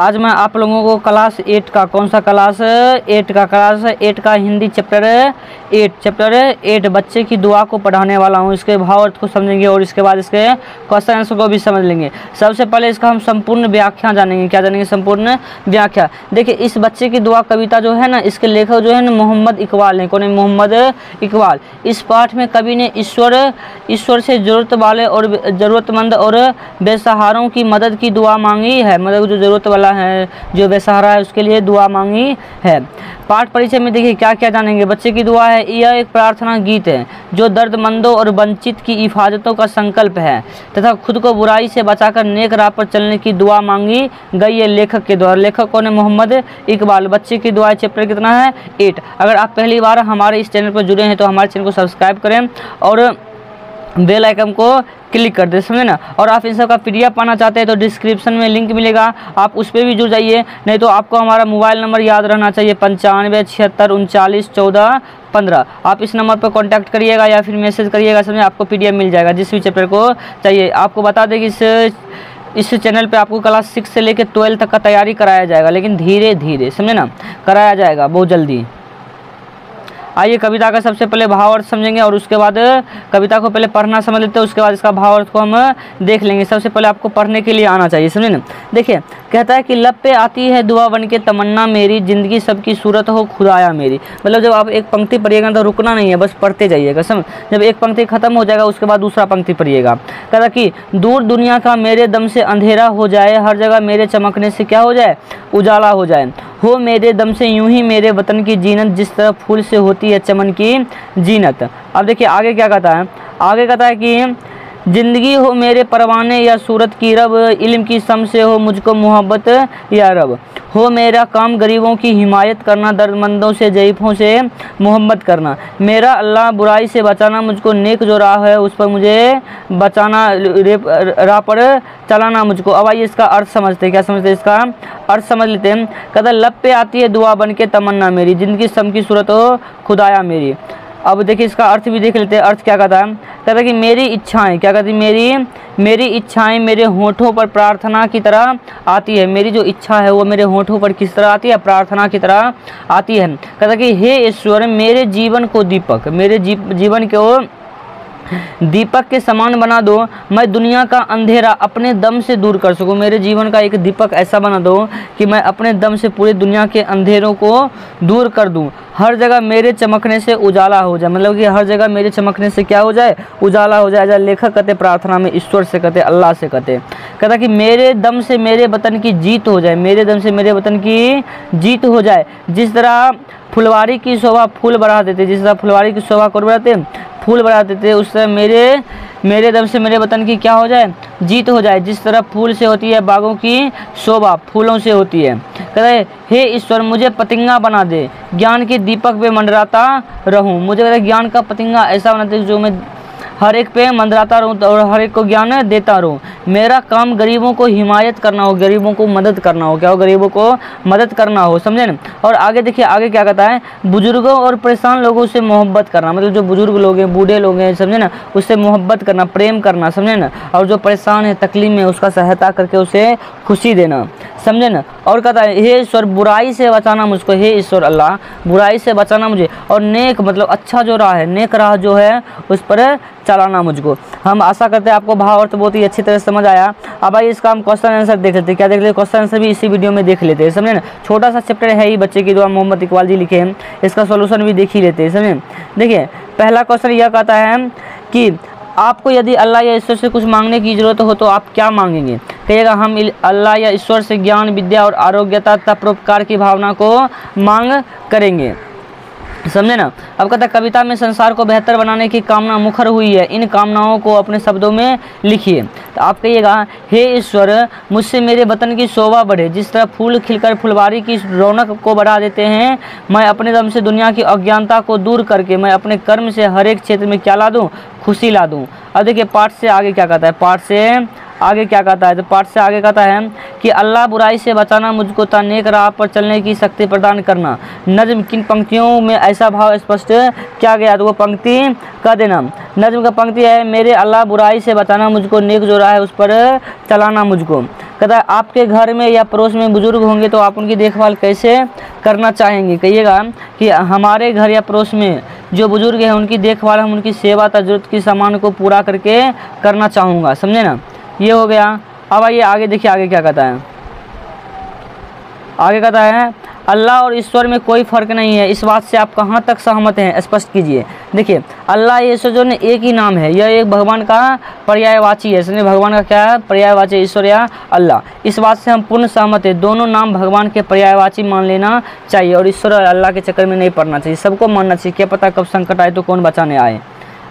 आज मैं आप लोगों को क्लास 8 का कौन सा क्लास 8 का हिंदी चैप्टर 8 बच्चे की दुआ को पढ़ाने वाला हूँ। इसके भाव अर्थ को समझेंगे और इसके बाद इसके क्वेश्चन आंसर को भी समझ लेंगे। सबसे पहले इसका हम संपूर्ण व्याख्या जानेंगे। क्या जानेंगे? संपूर्ण व्याख्या। देखिए, इस बच्चे की दुआ कविता जो है ना, इसके लेखक जो है ना मोहम्मद इकबाल हैं। कौन है? मोहम्मद इकबाल। इस पाठ में कवि ने ईश्वर से ज़रूरतमंद और बेसहारों की मदद की दुआ मांगी है। मतलब जो ज़रूरत वाला है, जो बेसहारा है, उसके लिए दुआ मांगी है। पाठ परिचय में देखिए क्या क्या जानेंगे। बच्चे की दुआ है, यह एक प्रार्थना गीत है जो दर्दमंदों और वंचित की हिफाजतों का संकल्प है तथा खुद को बुराई से बचाकर नेक राह पर चलने की दुआ मांगी गई है लेखक के द्वारा। लेखक कौन है? मोहम्मद इकबाल। बच्चे की दुआ चैप्टर कितना है? 8। अगर आप पहली बार हमारे इस चैनल पर जुड़े हैं तो हमारे चैनल को सब्सक्राइब करें और बेल आइकन को क्लिक कर दे, समझे ना। और आप इन सब का PDF पाना चाहते हैं तो डिस्क्रिप्शन में लिंक मिलेगा, आप उस पर भी जुड़ जाइए। नहीं तो आपको हमारा मोबाइल नंबर याद रहना चाहिए 95 76 39 14 15। आप इस नंबर पर कांटेक्ट करिएगा या फिर मैसेज करिएगा, समझे। आपको PDF मिल जाएगा जिस भी चैप्टर को चाहिए। आपको बता दें कि इस चैनल पे आपको क्लास 6 से लेकर 12 तक का तैयारी कराया जाएगा, लेकिन धीरे धीरे, समझे ना, कराया जाएगा बहुत जल्दी। आइए कविता का सबसे पहले भावार्थ समझेंगे और उसके बाद कविता को पहले पढ़ना समझ लेते हैं, उसके बाद इसका भावार्थ को हम देख लेंगे। सबसे पहले आपको पढ़ने के लिए आना चाहिए, समझे ना। देखिए, कहता है कि लब पे आती है दुआ बन के तमन्ना मेरी, जिंदगी सबकी सूरत हो खुदाया मेरी। मतलब जब आप एक पंक्ति पढ़िएगा तो रुकना नहीं है, बस पढ़ते जाइएगा, समझ। जब एक पंक्ति खत्म हो जाएगा उसके बाद दूसरा पंक्ति पढ़िएगा। कहता कि दूर दुनिया का मेरे दम से अंधेरा हो जाए, हर जगह मेरे चमकने से क्या हो जाए? उजाला हो जाए। हो मेरे दम से यूं ही मेरे वतन की जीनत, जिस तरह फूल से होती है चमन की जीनत। अब देखिए आगे क्या कहता है। आगे कहता है कि जिंदगी हो मेरे परवाने या सूरत की रब, इल्म की सम से हो मुझको मोहब्बत या रब। हो मेरा काम गरीबों की हिमायत करना, दर्दमंदों से ज़ईफ़ों से मोहब्बत करना। मेरा अल्लाह बुराई से बचाना, मुझको नेक जो राह है उस पर मुझे बचाना, राह पर चलाना मुझको। अब आइए इसका अर्थ समझते हैं। क्या समझते हैं? इसका अर्थ समझ लेते हैं। कहता लब पे आती है दुआ बन के तमन्ना मेरी, जिंदगी सम की सूरत हो खुदाया मेरी। अब देखिए इसका अर्थ भी देख लेते हैं। अर्थ क्या कहता है? कहता है कि मेरी इच्छाएं, क्या कहती? मेरी इच्छाएं मेरे होठों पर प्रार्थना की तरह आती है। मेरी जो इच्छा है वो मेरे होठों पर किस तरह आती है? प्रार्थना की तरह आती है। कहता है कि हे ईश्वर, मेरे जीवन को दीपक, मेरे जीवन को दीपक के समान बना दो, मैं दुनिया का अंधेरा अपने दम से दूर कर सकूं। मेरे जीवन का एक दीपक ऐसा बना दो कि मैं अपने दम से पूरी दुनिया के अंधेरों को दूर कर दूं। हर जगह मेरे चमकने से उजाला हो जाए, मतलब कि हर जगह मेरे चमकने से क्या हो जाए? उजाला हो जाए। लेखक कहते प्रार्थना में ईश्वर से कहते, अल्लाह से कहते। कहता कि मेरे दम से मेरे वतन की जीत हो जाए, मेरे दम से मेरे वतन की जीत हो जाए। जिस तरह फुलवारी की शोभा फूल बढ़ा देते, जिस तरह फुलवारी की शोभा कौन बढ़ाते? फूल बढ़ा देते। उस तरह मेरे दम से मेरे वतन की क्या हो जाए? जीत हो जाए। जिस तरह फूल से होती है बागों की शोभा, फूलों से होती है। कहते हैं हे ईश्वर, मुझे पतंगा बना दे, ज्ञान के दीपक पे मंडराता रहूं। मुझे कहते ज्ञान का पतंगा ऐसा बना दे जो मैं हर एक पे मंडराता रहूं और हर एक को ज्ञान देता रहूं। मेरा काम गरीबों को हिमायत करना हो, गरीबों को मदद करना हो। क्या हो? गरीबों को मदद करना हो, समझे ना। और आगे देखिए आगे क्या कहता है? बुजुर्गों और परेशान लोगों से मोहब्बत करना, मतलब जो बुजुर्ग लोग हैं, बूढ़े लोग हैं, समझे ना, उससे मोहब्बत करना, प्रेम करना, समझे ना। और जो परेशान है, तकलीफ में, उसका सहायता करके उसे खुशी देना, समझे ना। और कहता है हे ईश्वर, बुराई से बचाना मुझको। हे ईश्वर अल्लाह, बुराई से बचाना मुझे, और नेक मतलब अच्छा जो राह है, नेक राह जो है उस पर चलाना मुझको। हम आशा करते हैं आपको भावार्थ बहुत ही अच्छी तरह समझ आया। अब आइए इसका हम क्वेश्चन आंसर देख लेते हैं। क्या देख लेते हैं? क्वेश्चन आंसर भी इसी वीडियो में देख लेते हैं, समझे ना। छोटा सा चैप्टर है ही, बच्चे की दुआ, मोहम्मद इकबाल जी लिखे हैं। इसका सॉल्यूशन भी देख ही लेते हैं, समझे। देखिए पहला क्वेश्चन यह कहता है कि आपको यदि अल्लाह या ईश्वर से कुछ मांगने की जरूरत हो तो आप क्या मांगेंगे? कहिएगा हम अल्लाह या ईश्वर से ज्ञान, विद्या और आरोग्यता तथा परोपकार की भावना को मांग करेंगे, समझे ना। अब कहता है कविता में संसार को बेहतर बनाने की कामना मुखर हुई है, इन कामनाओं को अपने शब्दों में लिखिए। तो आप कहिएगा हे ईश्वर, मुझसे मेरे वतन की शोभा बढ़े, जिस तरह फूल खिलकर फुलवारी की रौनक को बढ़ा देते हैं। मैं अपने दम से दुनिया की अज्ञानता को दूर करके मैं अपने कर्म से हर एक क्षेत्र में क्या ला दूँ? खुशी ला दूँ। अब देखिए पाठ से आगे क्या कहता है? पाठ से आगे क्या कहता है? तो पाठ से आगे कहता है कि अल्लाह बुराई से बचाना मुझको, ता नेक राह पर चलने की शक्ति प्रदान करना। नज्म किन पंक्तियों में ऐसा भाव स्पष्ट किया गया तो वो पंक्ति कह देना। नज्म का पंक्ति है मेरे अल्लाह बुराई से बचाना मुझको, नेक जो राह है उस पर चलाना मुझको। कहता है आपके घर में या पड़ोस में बुजुर्ग होंगे तो आप उनकी देखभाल कैसे करना चाहेंगे। कहिएगा कि हमारे घर या पड़ोस में जो बुजुर्ग हैं उनकी देखभाल हम उनकी सेवा तथा जरूरत की सामान को पूरा करके करना चाहूँगा। समझे ना, ये हो गया। अब आइए आगे देखिए आगे क्या कहता है। आगे कहता है अल्लाह और ईश्वर में कोई फ़र्क नहीं है, इस बात से आप कहाँ तक सहमत हैं, स्पष्ट कीजिए। देखिए अल्लाह ईश्वर जो एक ही नाम है, यह एक भगवान का पर्यायवाची है। इसलिए भगवान का क्या है, पर्यायवाची, ईश्वर या अल्लाह। इस बात से हम पूर्ण सहमत हैं, दोनों नाम भगवान के पर्यायवाची मान लेना चाहिए और ईश्वर और अल्लाह के चक्कर में नहीं पड़ना चाहिए, सबको मानना चाहिए। क्या पता कब संकट आए तो कौन बचाने आए।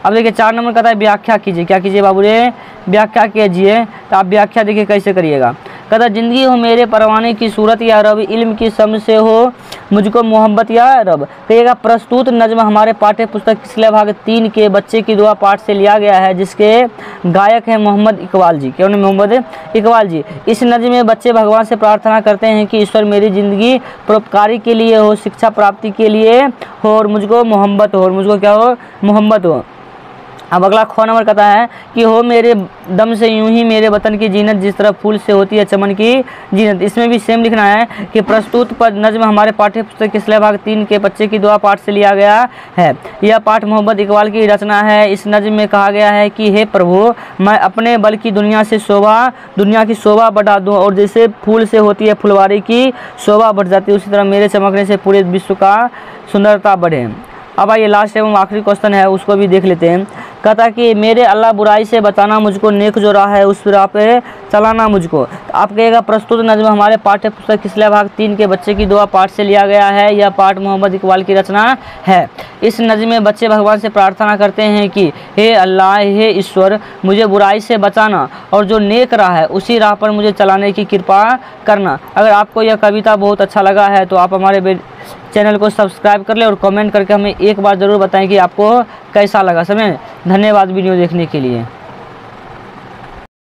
अब देखिए 4 नंबर कहता है व्याख्या कीजिए। क्या कीजिए बाबू रे, व्याख्या कीजिए। तो आप व्याख्या देखिए कैसे करिएगा। कहता है ज़िंदगी हो मेरे परवाने की सूरत या रब, इल्म की समझ से हो मुझको मोहब्बत या रब। कहिएगा प्रस्तुत नज्म हमारे पाठ्य पुस्तक पिछले भाग 3 के बच्चे की दुआ पाठ से लिया गया है, जिसके गायक हैं मोहम्मद इकबाल जी। क्यों नहीं, मोहम्मद इकबाल जी। इस नज्म में बच्चे भगवान से प्रार्थना करते हैं कि ईश्वर मेरी ज़िंदगी परोपकारी के लिए हो, शिक्षा प्राप्ति के लिए हो और मुझको मोहब्बत हो, और मुझको क्या हो, मोहब्बत हो। अब अगला ख नंबर कहता है कि हो मेरे दम से यूं ही मेरे वतन की जीनत जिस तरह फूल से होती है चमन की जीनत। इसमें भी सेम लिखना है कि प्रस्तुत पद नज्म हमारे पाठ्य पुस्तक पिछले भाग 3 के बच्चे की दुआ पाठ से लिया गया है। यह पाठ मोहम्मद इकबाल की रचना है। इस नज्म में कहा गया है कि हे प्रभु, मैं अपने बल की दुनिया की शोभा बढ़ा दूँ, और जैसे फूल से होती है फुलवारी की शोभा बढ़ जाती है, उसी तरह मेरे चमकने से पूरे विश्व का सुंदरता बढ़े। अब आइए लास्ट एवं आखिरी क्वेश्चन है, उसको भी देख लेते हैं। कहता कि मेरे अल्लाह बुराई से बचाना मुझको, नेक जो राह है उस राह पे चलाना मुझको। तो आप कहिएगा प्रस्तुत नज्म हमारे पाठ्य पुस्तक पिछले भाग 3 के बच्चे की दुआ पाठ से लिया गया है। यह पाठ मोहम्मद इकबाल की रचना है। इस नज्म में बच्चे भगवान से प्रार्थना करते हैं कि हे अल्लाह, हे ईश्वर, मुझे बुराई से बचाना और जो नेक राह है उसी राह पर मुझे चलाने की कृपा करना। अगर आपको यह कविता बहुत अच्छा लगा है तो आप हमारे चैनल को सब्सक्राइब कर लें और कमेंट करके हमें एक बार ज़रूर बताएं कि आपको कैसा लगा। समय धन्यवाद वीडियो देखने के लिए।